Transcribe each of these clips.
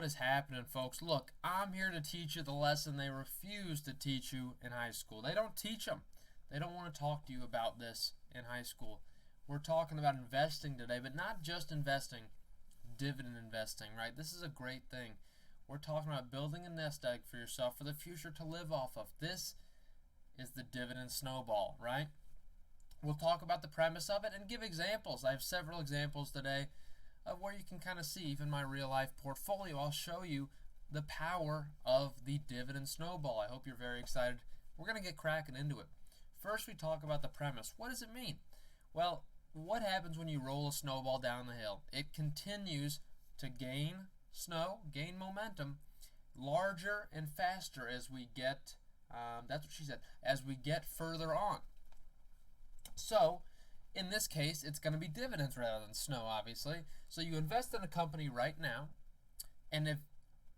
what is happening, folks? Look, I'm here to teach you the lesson they refuse to teach you in high school. They don't teach them. They don't want to talk to you about this in high school. We're talking about investing today, but not just investing, dividend investing, right? This is a great thing. We're talking about building a nest egg for yourself for the future to live off of. This is the dividend snowball, right? We'll talk about the premise of it and give examples. I have several examples today of where you can kind of see, even my real life portfolio, I'll show you the power of the dividend snowball. I hope you're very excited. We're going to get cracking into it. First, we talk about the premise. What does it mean? Well, what happens when you roll a snowball down the hill? It continues to gain momentum, larger and faster as we get, that's what she said, as we get further on. So, in this case, it's going to be dividends rather than snow, obviously. So you invest in a company right now, and if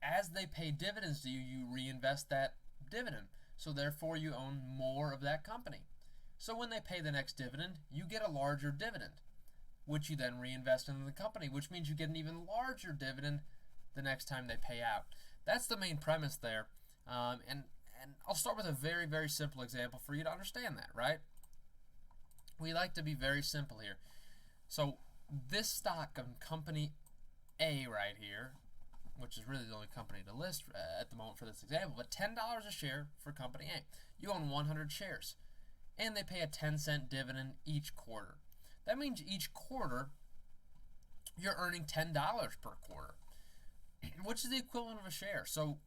as they pay dividends to you, you reinvest that dividend. So therefore, you own more of that company. So when they pay the next dividend, you get a larger dividend, which you then reinvest into the company, which means you get an even larger dividend the next time they pay out. That's the main premise there. And I'll start with a very, very simple example for you to understand that, right? We like to be very simple here. So this stock of company A right here, which is really the only company to list at the moment for this example, but $10 a share for company A. You own 100 shares, and they pay a 10-cent dividend each quarter. That means each quarter you're earning $10 per quarter, which is the equivalent of a share. So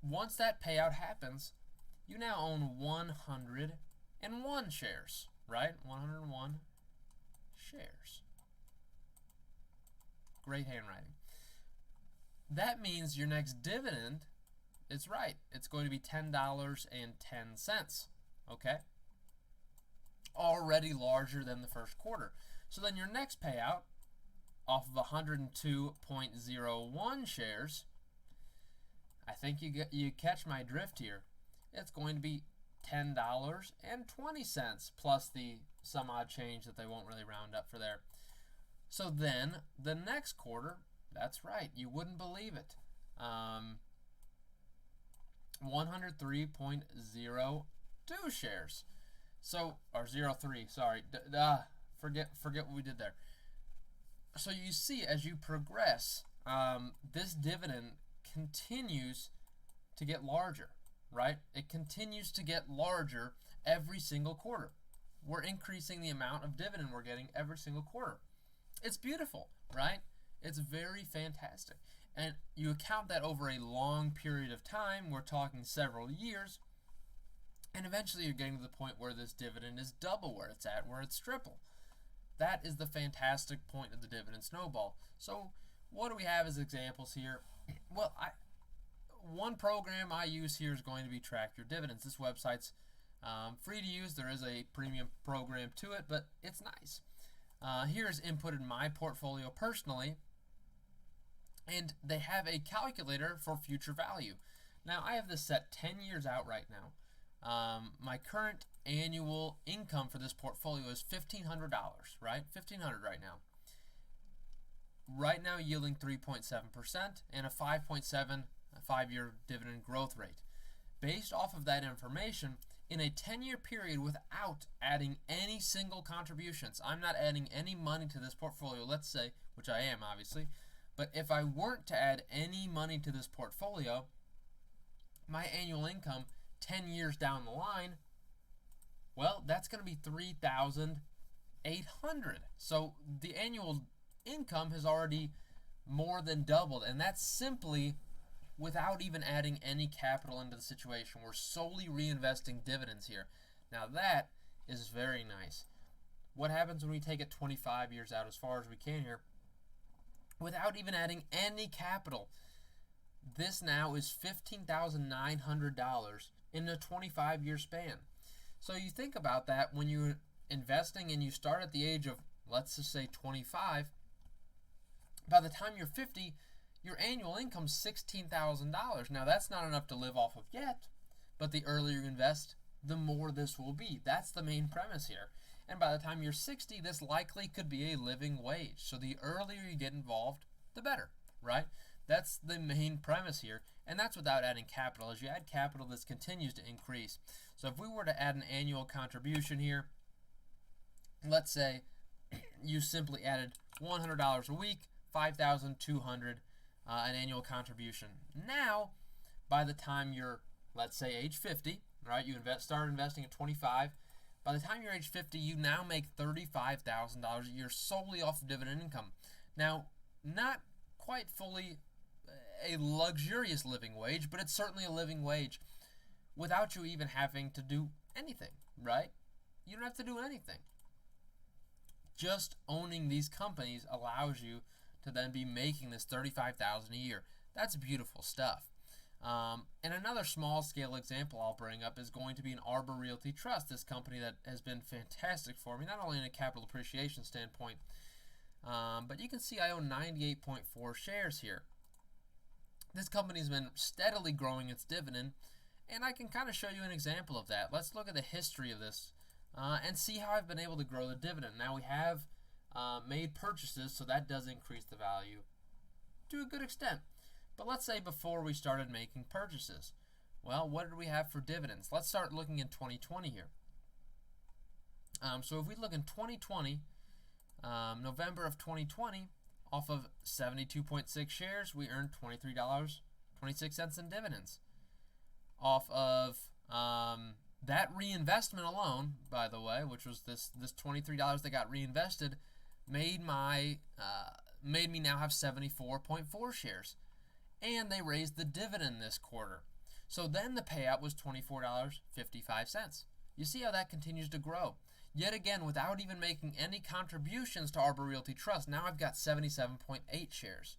once that payout happens, you now own 101 shares. Right? 101 shares. Great handwriting. That means your next dividend, it's right. It's going to be $10.10. Okay? Already larger than the first quarter. So then your next payout, off of 102.01 shares, I think you catch my drift here. It's going to be $10.20 plus the some odd change that they won't really round up for there. So then the next quarter, that's right, you wouldn't believe it, 103.02 shares. So, or 03, sorry, forget what we did there. So you see, as you progress, this dividend continues to get larger. Right? It continues to get larger every single quarter. We're increasing the amount of dividend we're getting every single quarter. It's beautiful, right? It's very fantastic. And you account that over a long period of time, we're talking several years, and eventually you're getting to the point where this dividend is double where it's at, where it's triple. That is the fantastic point of the dividend snowball. So what do we have as examples here? Well, one program I use here is going to be Track Your Dividends. This website's free to use. There is a premium program to it, but it's nice. Here's inputted my portfolio personally, and they have a calculator for future value. Now, I have this set 10 years out right now. My current annual income for this portfolio is $1,500, right? $1,500 right now. Right now yielding 3.7% and a 5.7 5-year dividend growth rate. Based off of that information, in a 10-year period without adding any single contributions, I'm not adding any money to this portfolio, let's say, which I am obviously, but if I weren't to add any money to this portfolio, my annual income 10 years down the line, well, that's going to be $3,800. So the annual income has already more than doubled, and that's simply without even adding any capital into the situation. We're solely reinvesting dividends here. Now that is very nice. What happens when we take it 25 years out, as far as we can here, without even adding any capital? This now is $15,900 in a 25-year span. So you think about that when you're investing and you start at the age of, let's just say 25, by the time you're 50, your annual income is $16,000. Now that's not enough to live off of yet, but the earlier you invest, the more this will be. That's the main premise here. And by the time you're 60, this likely could be a living wage. So the earlier you get involved, the better, right? That's the main premise here, and that's without adding capital. As you add capital, this continues to increase. So if we were to add an annual contribution here, let's say you simply added $100 a week, $5,200 an annual contribution. Now, by the time you're, let's say, age 50, right? You start investing at 25. By the time you're age 50, you now make $35,000 a year solely off of dividend income. Now, not quite fully a luxurious living wage, but it's certainly a living wage without you even having to do anything, right? You don't have to do anything. Just owning these companies allows you to then be making this $35,000 a year. That's beautiful stuff. And another small scale example I'll bring up is going to be an Arbor Realty Trust, this company that has been fantastic for me, not only in a capital appreciation standpoint, but you can see I own 98.4 shares here. This company has been steadily growing its dividend, and I can kind of show you an example of that. Let's look at the history of this and see how I've been able to grow the dividend. Now we have made purchases, so that does increase the value to a good extent. But let's say before we started making purchases, well, what did we have for dividends? Let's start looking in 2020 here. So if we look in 2020, November of 2020, off of 72.6 shares, we earned $23.26 in dividends. Off of that reinvestment alone, by the way, which was this $23 that got reinvested, made me now have 74.4 shares. And they raised the dividend this quarter. So then the payout was $24.55. You see how that continues to grow. Yet again, without even making any contributions to Arbor Realty Trust, now I've got 77.8 shares.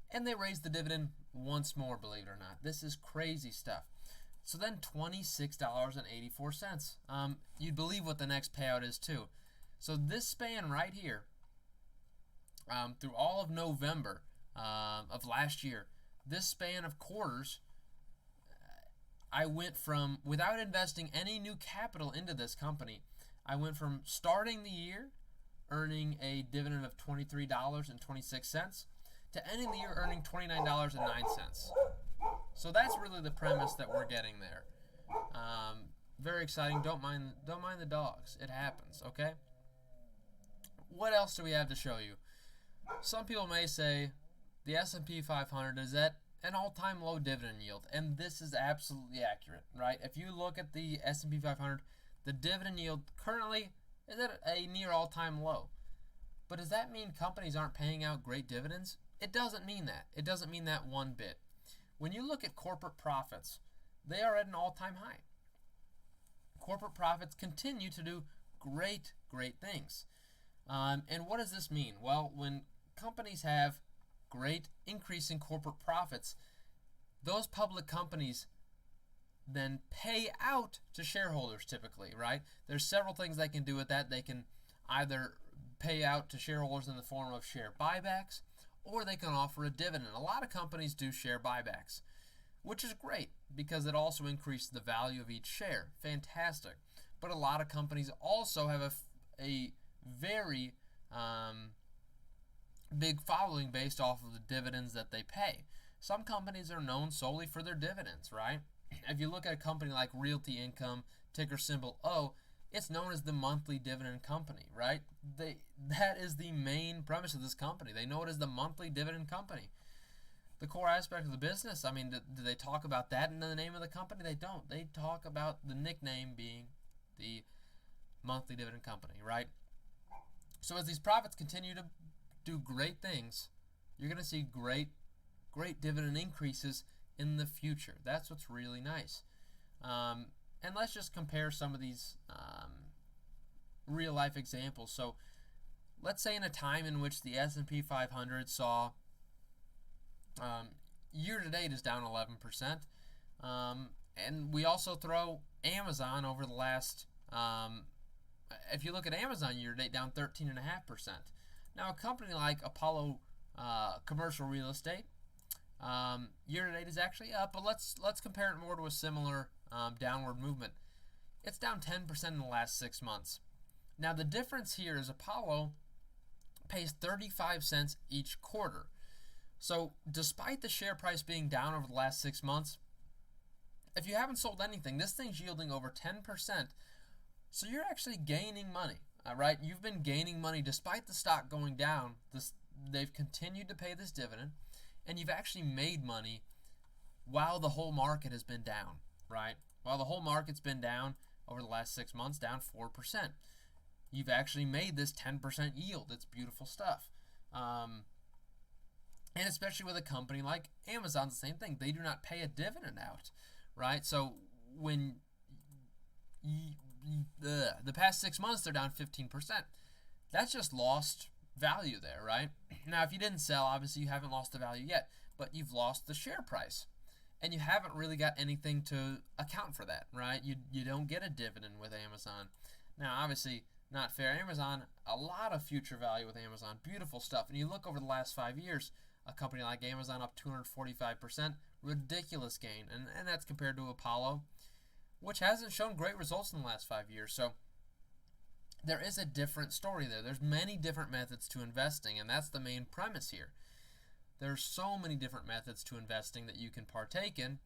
And they raised the dividend once more, believe it or not. This is crazy stuff. So then $26.84. You'd believe what the next payout is too. So this span right here, through all of November of last year, this span of quarters, I went from, without investing any new capital into this company, I went from starting the year earning a dividend of $23.26 to ending the year earning $29.09. So that's really the premise that we're getting there. Very exciting. Don't mind the dogs. It happens, okay? What else do we have to show you? Some people may say the S&P 500 is at an all-time low dividend yield, and this is absolutely accurate, right? If you look at the S&P 500, the dividend yield currently is at a near all-time low. But does that mean companies aren't paying out great dividends? It doesn't mean that. It doesn't mean that one bit. When you look at corporate profits, they are at an all-time high. Corporate profits continue to do great things. And what does this mean? Well, when companies have great increase in corporate profits, those public companies then pay out to shareholders typically, right? There's several things they can do with that. They can either pay out to shareholders in the form of share buybacks, or they can offer a dividend. A lot of companies do share buybacks, which is great because it also increases the value of each share. Fantastic. But a lot of companies also have a very big following based off of the dividends that they pay. Some companies are known solely for their dividends, right? If you look at a company like Realty Income, ticker symbol O, it's known as the monthly dividend company, right? That is the main premise of this company. They know it as the monthly dividend company. The core aspect of the business, I mean, do they talk about that in the name of the company? They don't. They talk about the nickname being the monthly dividend company, right? So as these profits continue to do great things, you're going to see great dividend increases in the future. That's what's really nice. And let's just compare some of these real life examples. So let's say in a time in which the S&P 500 saw year to date is down 11%, and we also throw Amazon over the last, if you look at Amazon year to date, down 13.5%. Now a company like Apollo Commercial Real Estate, year to date is actually up, but let's compare it more to a similar downward movement. It's down 10% in the last 6 months. Now the difference here is Apollo pays 35 cents each quarter. So despite the share price being down over the last 6 months, if you haven't sold anything, this thing's yielding over 10%. So you're actually gaining money. All right, you've been gaining money despite the stock going down. They've continued to pay this dividend, and you've actually made money while the whole market has been down, right? While the whole market's been down over the last 6 months, down 4%. You've actually made this 10% yield. It's beautiful stuff. And especially with a company like Amazon, the same thing. They do not pay a dividend out, right? So when the past 6 months, they're down 15%. That's just lost value there, right? Now, if you didn't sell, obviously you haven't lost the value yet, but you've lost the share price. And you haven't really got anything to account for that, right? You don't get a dividend with Amazon. Now, obviously, not fair. Amazon, a lot of future value with Amazon. Beautiful stuff. And you look over the last 5 years, a company like Amazon up 245%. Ridiculous gain. And that's compared to Apollo, which hasn't shown great results in the last 5 years. So there is a different story there. There's many different methods to investing, and that's the main premise here. There's so many different methods to investing that you can partake in,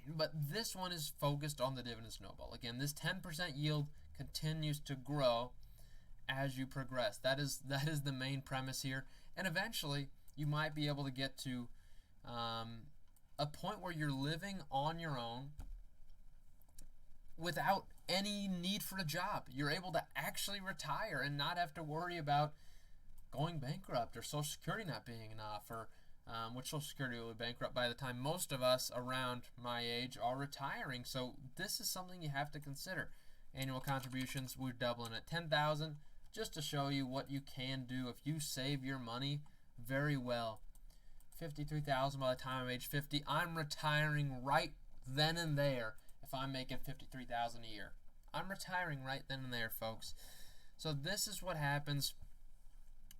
but this one is focused on the dividend snowball. Again, this 10% yield continues to grow as you progress. That is the main premise here, and eventually you might be able to get to a point where you're living on your own without any need for a job. You're able to actually retire and not have to worry about going bankrupt or Social Security not being enough, or which Social Security will be bankrupt by the time most of us around my age are retiring. So this is something you have to consider. Annual contributions, we're doubling at $10,000 just to show you what you can do if you save your money very well. $53,000 by the time I'm age 50. I'm retiring right then and there if I'm making $53,000 a year. I'm retiring right then and there, folks. So this is what happens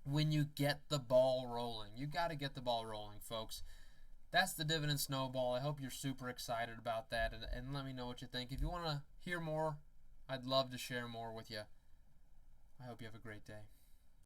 when you get the ball rolling. You got to get the ball rolling, folks. That's the dividend snowball. I hope you're super excited about that, and let me know what you think. If you want to hear more, I'd love to share more with you. I hope you have a great day.